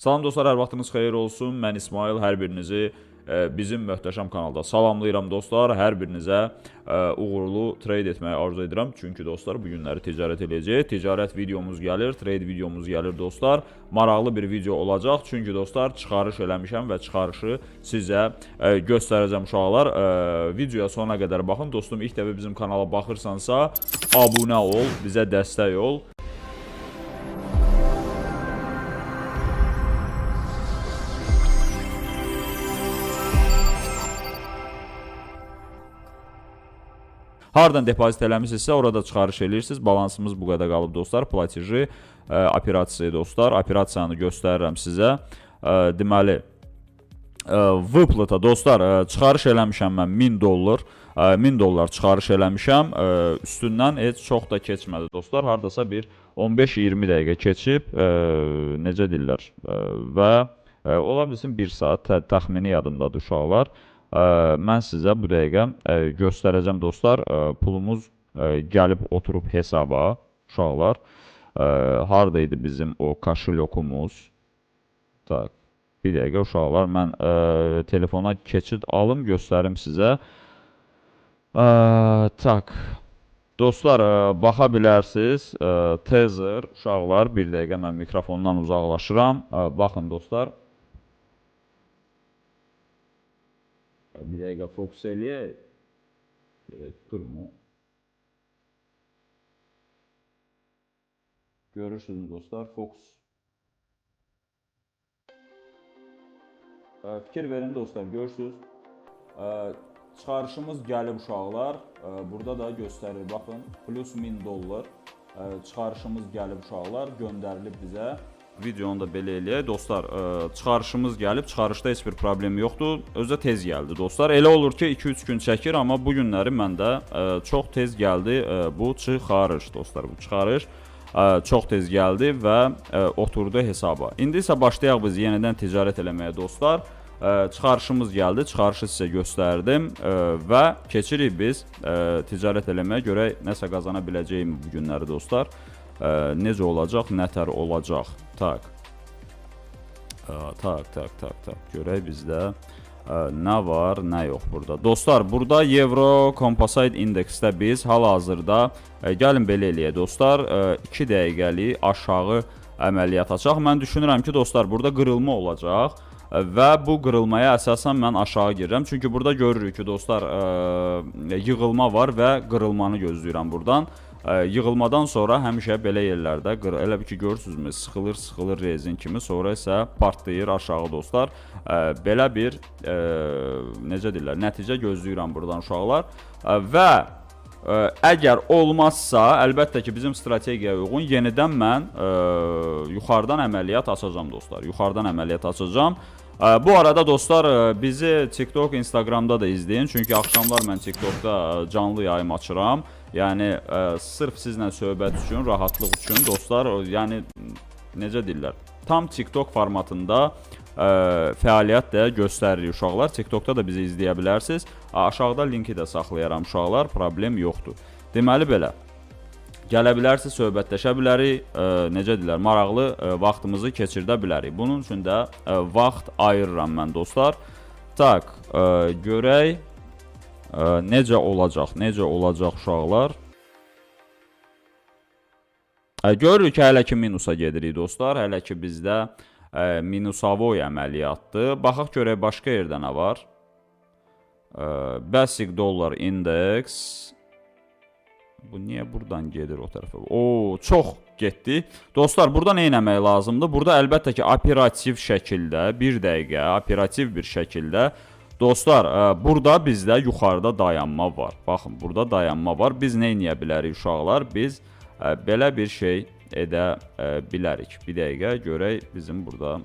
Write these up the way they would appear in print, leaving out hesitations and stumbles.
Salam dostlar, hər vaxtınız xeyir olsun. Mən İsmail, hər birinizi bizim möhtəşəm kanalda salamlayıram dostlar. Hər birinizə uğurlu trade etməyi arzu edirəm. Çünki dostlar, bu günləri ticarət edəcəyik. Ticarət videomuz gəlir, trade videomuz gəlir dostlar. Maraqlı bir video olacaq. Çünki dostlar, çıxarış eləmişəm və çıxarışı sizə göstərəcəm uşaqlar. Videoya sonuna qədər baxın. Dostum, ilk dəfə bizim kanala baxırsansa, abunə ol, bizə dəstək ol. Hardan depozit eləmişsinizsə, orada çıxarış eləyirsiniz. Balansımız bu qədər qalıb dostlar. Platiji operasiyası dostlar. Operasiyanı göstərirəm sizə. Deməli, выплата dostlar, çıxarış eləmişəm mən $1000. $1000 çıxarış eləmişəm. Üstündən heç çox da keçmədi dostlar. Hardasa bir 15-20 dəqiqə keçib, necə deyirlər, və ola bilsin 1 saat təxmini yadımdadır uşaqlar. Mən sizə bu dəqiqə göstərəcəm dostlar. Pulumuz gəlib oturub hesaba uşaqlar. Haradaydı bizim o kaşelyokumuz? Tak, bir dəqiqə uşaqlar, mən telefona keçid alım, göstərim sizə. Tak, dostlar, baxa bilərsiniz. Tether uşaqlar, bir dəqiqə mən mikrofondan uzaqlaşıram. Baxın dostlar. Bir dəqiqə fokus eləyək. Durma. Görürsünüz dostlar, fokus. Fikir verin dostlar, görürsünüz. Çıxarışımız gəlib uşaqlar. Burada da göstərir, baxın. Plus $1000. Çıxarışımız gəlib uşaqlar, göndərilib bizə. Videonu da belə eləyək dostlar, çıxarışımız gəlib, çıxarışda heç bir problem yoxdur, özü tez gəldi dostlar. Elə olur ki 2-3 gün çəkir, amma bu günləri məndə çox tez gəldi bu çıxarış dostlar, bu çıxarış çox tez gəldi və oturdu hesaba. İndi isə başlayaq biz yenidən ticarət eləməyə dostlar. Çıxarışımız gəldi, çıxarışı sizə göstərdim və keçirik biz ticarət eləməyə, görək nəsə qazana biləcəyim bu günləri dostlar. Necə olacaq, nətər olacaq. Tak. Görək bizdə nə var, nə yox burada. Dostlar, burada Euro Composite indeksdə biz hal-hazırda gəlin belə eləyək dostlar, 2 dəqiqəlik aşağı əməliyyat açaq. Mən düşünürəm ki dostlar, burada qırılma olacaq və bu qırılmaya əsasən mən aşağı girirəm. Çünki burada görürük ki dostlar, yığılma var və qırılmanı gözləyirəm buradan. Yığılmadan sonra həmişə belə yerlərdə, elə bir ki görürsünüzmü, sıxılır rezin kimi, sonra isə partlayır aşağı dostlar. Belə bir, necə deyirlər, nəticə gözləyirəm buradan uşaqlar. Və əgər olmazsa, əlbəttə ki bizim strategiyaya uyğun yenidən mən yuxarıdan əməliyyat açacağım dostlar. Yuxarıdan əməliyyat açacağım. Bu arada dostlar, bizi TikTok, Instagramda da izləyin. Çünki axşamlar mən TikTokda canlı yayım açıram. Yəni, sırf sizlə söhbət üçün, rahatlıq üçün dostlar, yəni, necə deyirlər, tam TikTok formatında fəaliyyət də göstərir uşaqlar. TikTokda da bizi izləyə bilərsiniz. Aşağıda linki də saxlayaram uşaqlar, problem yoxdur. Deməli belə, gələ bilərsiniz, söhbətləşə bilərik, necə deyirlər, maraqlı vaxtımızı keçirdə bilərik. Bunun üçün də vaxt ayırıram mən dostlar. Tak, görək. Necə olacaq uşaqlar. Görürük ki, hələ ki minusa gedirik dostlar. Hələ ki bizdə minusavoy əməliyyatdır. Baxaq görək başqa yerdə nə var. Basic dollar index. Bu niyə buradan gedir o tərəfə? Çox getdi. Dostlar, burada nə etmək lazımdır? Burada əlbəttə ki operativ şəkildə, bir dəqiqə operativ bir şəkildə dostlar, burada bizdə yuxarıda dayanma var. Baxın, burada dayanma var. Biz nə edə bilərik uşaqlar? Biz belə bir şey edə bilərik. Bir dəqiqə görək bizim burada.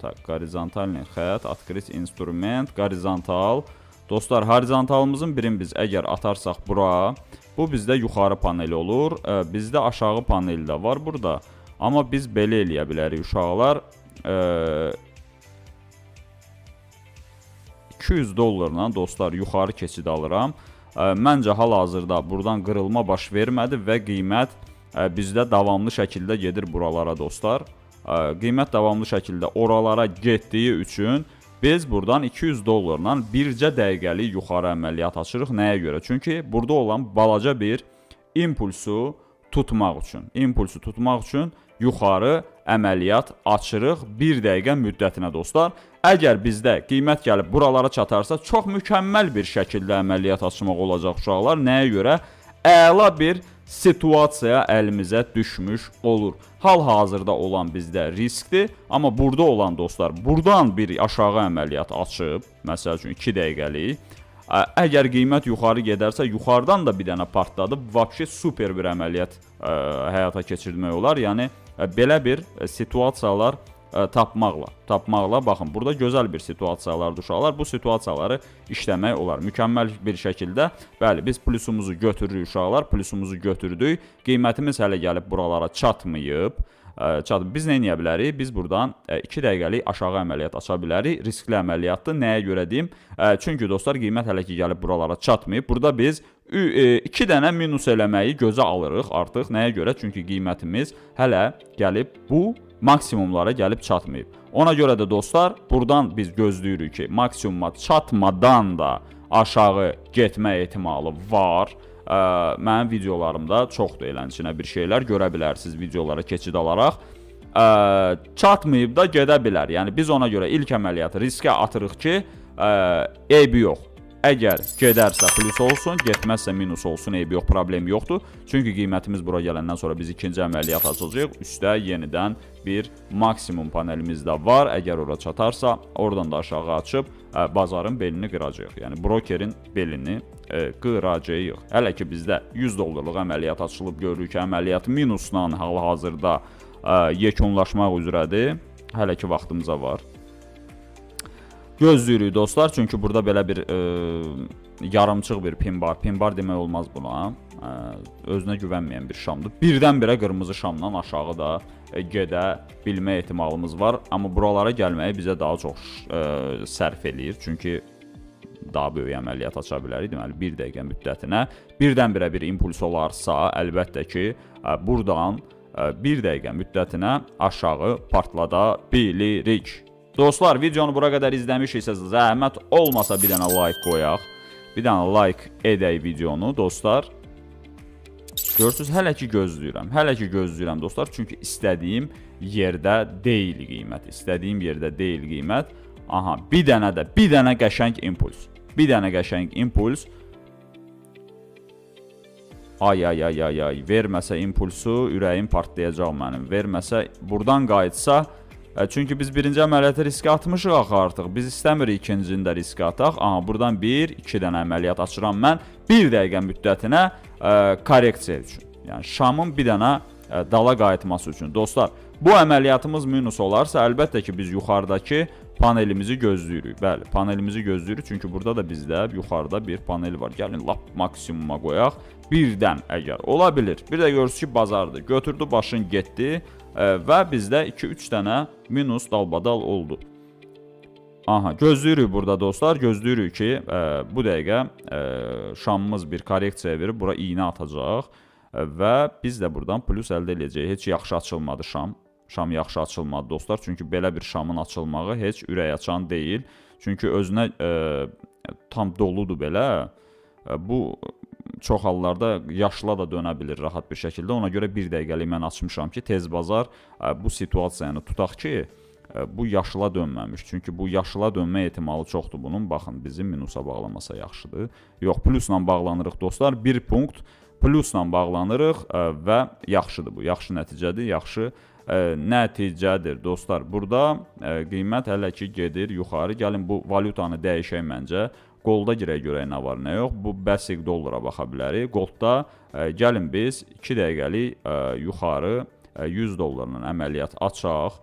Tak, horizontalni xət, открыть instrument, horizontal. Dostlar, horizontalımızın birini biz əgər atarsaq bura, bu bizdə yuxarı paneli olur. Bizdə aşağı paneli də var burada. Amma biz belə eləyə bilərik uşaqlar. $200 dostlar yuxarı keçid alıram. Məncə hal-hazırda buradan qırılma baş vermədi və qiymət bizdə davamlı şəkildə gedir buralara dostlar. qiymət davamlı şəkildə oralara getdiyi üçün biz buradan 200 dollarla bircə dəqiqəlik yuxarı əməliyyat açırıq. Nəyə görə? Çünki burada olan balaca bir impulsu tutmaq üçün, yuxarı əməliyyat açırıq 1 dəqiqə müddətinə dostlar. Əgər bizdə qiymət gəlib buralara çatarsa, çox mükəmməl bir şəkildə əməliyyat açmaq olacaq uşaqlar. Nəyə görə? Əla bir situasiya əlimizə düşmüş olur. Hal-hazırda olan bizdə riskdir, amma burada olan dostlar, buradan bir aşağı əməliyyat açıb, məsəl üçün 2 dəqiqəlik, əgər qiymət yuxarı gedərsə, yuxarıdan da bir dənə partladıb, vəbşi super bir əməliyyat həyata keçirmək olar. Yəni, belə bir situasiyalar tapmaqla, baxın, burada gözəl bir situasiyalardır uşaqlar. Bu situasiyaları işləmək olar. Mükəmməl bir şəkildə, bəli, biz plusumuzu götürürük uşaqlar, plusumuzu götürdük. Qiymətimiz hələ gəlib buralara çatmayıb. Biz nə edə bilərik? Biz buradan 2 dəqiqəlik aşağı əməliyyat aça bilərik. Riskli əməliyyatdır. Nəyə görə deyim? Çünki dostlar, qiymət hələ ki gəlib buralara çatmayıb. Burada biz 2 dənə minus eləməyi gözə alırıq artıq. Nəyə görə? Çünki qiymətimiz hələ gəlib bu maksimumlara gəlib çatmayıb. Ona görə də dostlar, buradan biz gözləyirik ki, maksimuma çatmadan da aşağı getmə ehtimalı var. Mənim videolarımda çoxdur eləncə bir şeylər görə bilərsiniz videolara keçid alaraq. Çatmayıb da gedə bilər. Yəni biz ona görə ilk əməliyyatı riskə atırıq ki, eybi yox. Əgər gedərsə plus olsun, getməzsə minus olsun, eybi yox, problem yoxdur. Çünki qiymətimiz bura gələndən sonra biz ikinci əməliyyat açacağıq. Üstə yenidən bir maksimum panelimiz də var. Əgər ora çatarsa, oradan da aşağı açıb bazarın belini qıracağıq. Yəni brokerin belini qıracağıq. Hələ ki bizdə 100 dollarlıq əməliyyat açılıb görürük ki, əməliyyat minusla hal-hazırda yekunlaşmaq üzrədir. Hələ ki vaxtımıza var. Gözləyirik dostlar, çünki burada belə bir yarımçıq bir pin var. Pin var demək olmaz buna. Özünə güvənməyən bir şamdır. Birdən-birə qırmızı şamdan aşağı da gedə bilmə ehtimalımız var. Amma buralara gəlməyi bizə daha çox sərf eləyir. Çünki daha böyük əməliyyat aça bilərik. Deməli, 1 dəqiqə müddətinə birdən-birə bir impuls olarsa, əlbəttə ki, buradan 1 dəqiqə müddətinə aşağı partlada bilirik. Dostlar, videonu bura qədər izləmişiksə, zəhmət olmasa bir dənə like qoyaq. Bir dənə like edək videonu, dostlar. Görürsünüz, hələ ki gözləyirəm, dostlar. Çünki istədiyim yerdə deyil qiymət. İstədiyim yerdə deyil qiymət. Aha, bir dənə qəşəng impuls. Ay, verməsə impulsu, ürəyim partlayacaq mənim. Verməsə, buradan qayıtsa, çünki biz birinci əməliyyatı riskə atmışıq axı artıq. Biz istəmirik ikincini də riskə ataq. Aha, buradan 1-2 dənə əməliyyat açıram mən 1 dəqiqə müddətinə korreksiya üçün. Yəni, şamın bir dənə dala qayıtması üçün. Dostlar, bu əməliyyatımız minus olarsa, əlbəttə ki, biz yuxarıdakı panelimizi gözləyirik. Bəli, panelimizi gözləyirik. Çünki burada da bizdə yuxarıda bir panel var. Gəlin, lap maksimuma qoyaq. Birdən əgər ola bilir. Bir də görürsünüz ki, bazardır. Götürdü, başın getdi. Və bizdə 2-3 dənə minus dalbadal oldu. Aha, gözləyirik burada dostlar, gözləyirik ki, bu dəqiqə şamımız bir korreksiya verib, bura iynə atacaq və biz də buradan plus əldə edəcəyik. Heç yaxşı açılmadı şam. Şam yaxşı açılmadı dostlar, çünki belə bir şamın açılmağı heç ürək açan deyil. Çünki özünə tam doludur belə. Bu çox hallarda yaşla da dönə bilir rahat bir şəkildə. Ona görə 1 dəqiqəlik mən açmışam ki, tez bazar bu situasiyanı tutaq ki, bu yaşla dönməmiş. Çünki bu yaşla dönmə ehtimalı çoxdur bunun. Baxın, bizim minusa bağlamasa yaxşıdır. Yox, plusla bağlanırıq dostlar. Bir punkt plusla bağlanırıq və yaxşıdır bu. Yaxşı nəticədir, yaxşı nəticədir dostlar. Burada qiymət hələ ki gedir yuxarı. Gəlin bu valyutanı dəyişək məncə. Qolda girək görək nə var, nə yox. Bu bəsiq dollara baxa bilərik. Qoldda gəlin biz 2 dəqiqəlik yuxarı 100 dollarla əməliyyat açaq.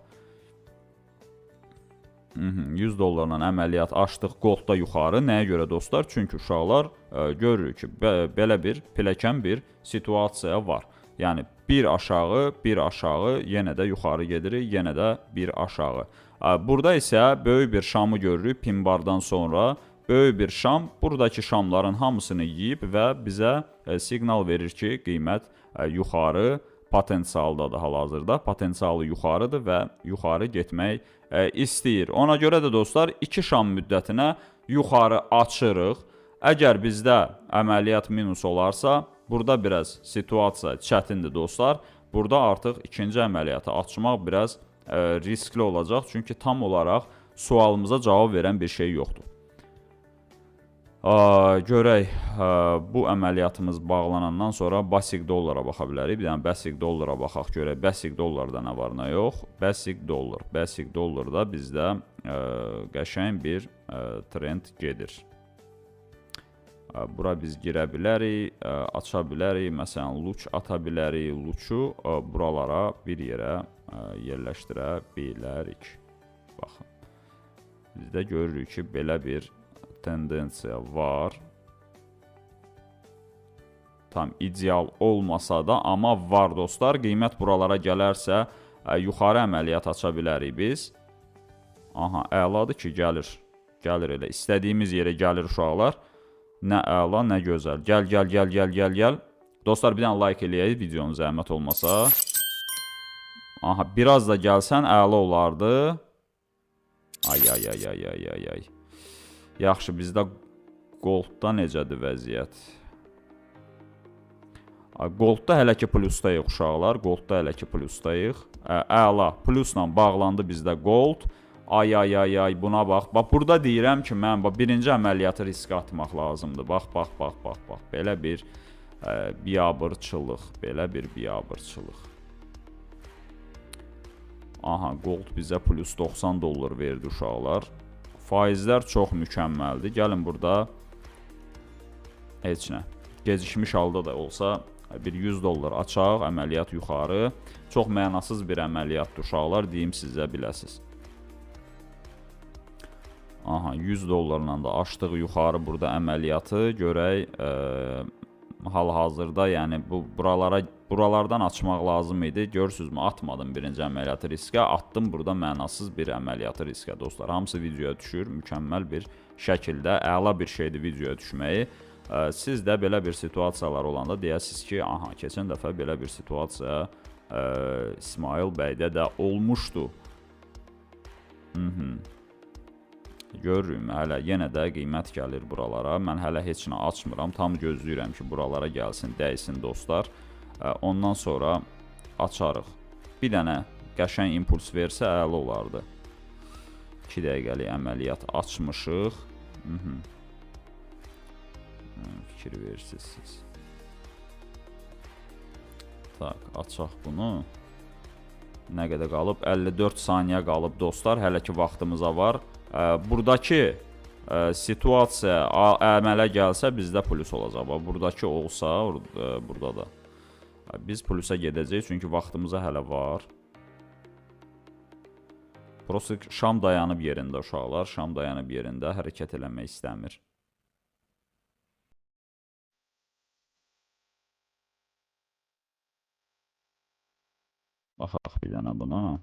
100 dollarla əməliyyat açdıq qoldda yuxarı. Nəyə görə dostlar? Çünki uşaqlar görürük ki, belə bir pilləkən bir situasiya var. Yəni bir aşağı, yenə də yuxarı gedirik, yenə də bir aşağı. Burada isə böyük bir şamı görürük pin bardan sonra. Böyük bir şam, buradakı şamların hamısını yiyib və bizə siqnal verir ki, qiymət yuxarı potensialdadır hal-hazırda. Potensialı yuxarıdır və yuxarı getmək istəyir. Ona görə də dostlar 2 şam müddətinə yuxarı açırıq. Əgər bizdə əməliyyat minus olarsa, burada biraz situasiya çətindir dostlar. Burada artıq ikinci əməliyyatı açmaq biraz riskli olacaq. Çünki tam olaraq sualımıza cavab verən bir şey yoxdur. Görək, bu əməliyyatımız bağlanandan sonra basic dollara baxa bilərik. Bir dənə basic dollara baxaq, görək basic dollarda nə var, nə yox. Basic dollarda bizdə qəşəng bir trend gedir. Bura biz girə bilərik, aça bilərik, məsələn, luç ata bilərik, luçu buralara bir yerə yerləşdirə bilərik. Baxın, bizdə görürük ki, belə bir tendensiya var. Tam ideal olmasa da, amma var dostlar. Qiymət buralara gələrsə, yuxarı əməliyyat aça bilərik biz. Aha, əladır ki, gəlir. Gəlir elə. İstədiyimiz yerə gəlir uşaqlar. Nə əla, nə gözəl. Gəl. Dostlar, bir dənə like eləyək, videonun zəhmət olmasa. Aha, biraz da gəlsən əla olardı. Ay. Yaxşı, bizdə Goldda necədir vəziyyət? Goldda hələ ki plusdayıq uşaqlar. Goldda hələ ki plusdayıq. Əla, plusla bağlandı bizdə Gold. Ay, buna bax. Bax, burada deyirəm ki, mən birinci əməliyyatı riskə atmaq lazımdır. Bax. Belə bir biabırçılıq. Aha, Gold bizə plus 90 dollar verdi uşaqlar. Faizlər çox mükəmməldir. Gəlin burada heç nə. Gecikmiş halda da olsa bir 100 dollar açaq, əməliyyat yuxarı. Çox mənasız bir əməliyyatdır uşaqlar, deyim sizə biləsiz. Aha, 100 dollarla da açdıq yuxarı burada əməliyyatı. Görək, hal-hazırda yəni buralardan açmaq lazım idi. Görürsünüzmü? Atmadım birinci əməliyyatı riskə. Atdım burada mənasız bir əməliyyatı riskə dostlar. Hamısı videoya düşür. Mükəmməl bir şəkildə. Əla bir şeydir videoya düşməyi. Siz də belə bir situasiyalar olanda deyəsiniz ki, aha, keçən dəfə belə bir situasiya İsmail bəydə də olmuşdu. Görürüm, hələ yenə də qiymət gəlir buralara. Mən hələ heç nə açmıram. Tam gözləyirəm ki, buralara gəlsin, dəysin dostlar. Ondan sonra açarıq. Bir dənə qəşəng impuls versə əla olardı. 2 dəqiqəlik əməliyyat açmışıq. Fikir verirsiniz siz. Tak, açaq bunu. Nə qədər qalıb? 54 saniyə qalıb dostlar. Hələ ki vaxtımıza var. Buradakı situasiya əmələ gəlsə bizdə plus olacaq. Buradakı olsa, burada da biz plusa gedəcəyik, çünki vaxtımıza hələ var. Prosta şam dayanıb yerində uşaqlar, şam dayanıb yerində, hərəkət eləmək istəmir. Baxaq bir dənə buna.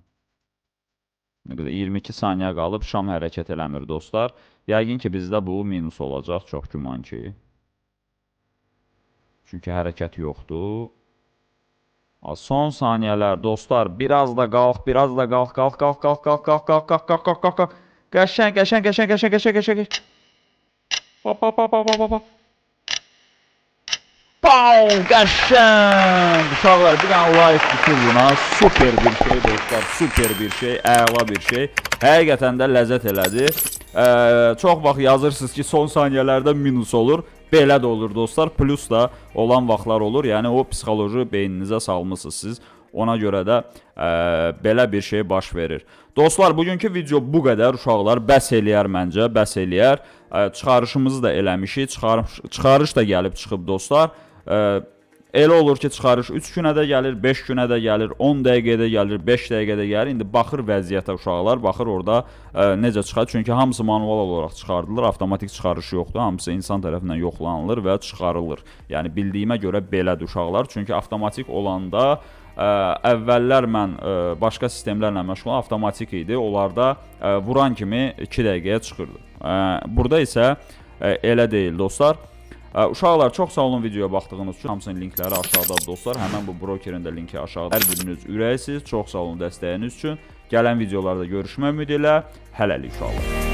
22 saniyə qalıb, şam hərəkət eləmir dostlar. Yəqin ki bizdə bu minus olacaq, çox güman ki. Çünki hərəkət yoxdur. Son saniyələr dostlar, biraz da qalx. Qalx. Qəşəng. Bau, qəşəng. Uşaqlar, bir dənə like bitir buna. Super bir şey dostlar, super bir şey, əla bir şey. Həqiqətən də ləzzət elədi. Çox vaxt yazırsınız ki, son saniyələrdə minus olur. Belə də olur dostlar, plus da olan vaxtlar olur. Yəni o psixoloji beyninizə salmısınız siz. Ona görə də belə bir şey baş verir. Dostlar, bugünkü video bu qədər uşaqlar. Bəs eləyər məncə, bəs eləyər. Çıxarışımızı da eləmişik. Çıxarış da gəlib çıxıb dostlar. Elə olur ki, çıxarış 3 günə də gəlir, 5 günə də gəlir, 10 dəqiqədə gəlir, 5 dəqiqədə gəlir. İndi baxır vəziyyətə uşaqlar, baxır orada necə çıxar. Çünki hamısı manual olaraq çıxardılır, avtomatik çıxarış yoxdur. Hamısı insan tərəfindən yoxlanılır və çıxarılır. Yəni bildiyimə görə belədir uşaqlar. Çünki avtomatik olanda əvvəllər mən başqa sistemlərlə məşğul, avtomatik idi. Onlarda vuran kimi 2 dəqiqəyə çıxırdı. Burada isə elə deyil dostlar. Uşaqlar, çox sağ olun videoya baxdığınız üçün. Hamısının linkləri aşağıdadır dostlar. Həmən bu brokerin də linki aşağıda. Hər biriniz ürəksiz. Çox sağ olun dəstəyiniz üçün. Gələn videolarda görüşmək ümidi ilə. Hələlik uşaqlar.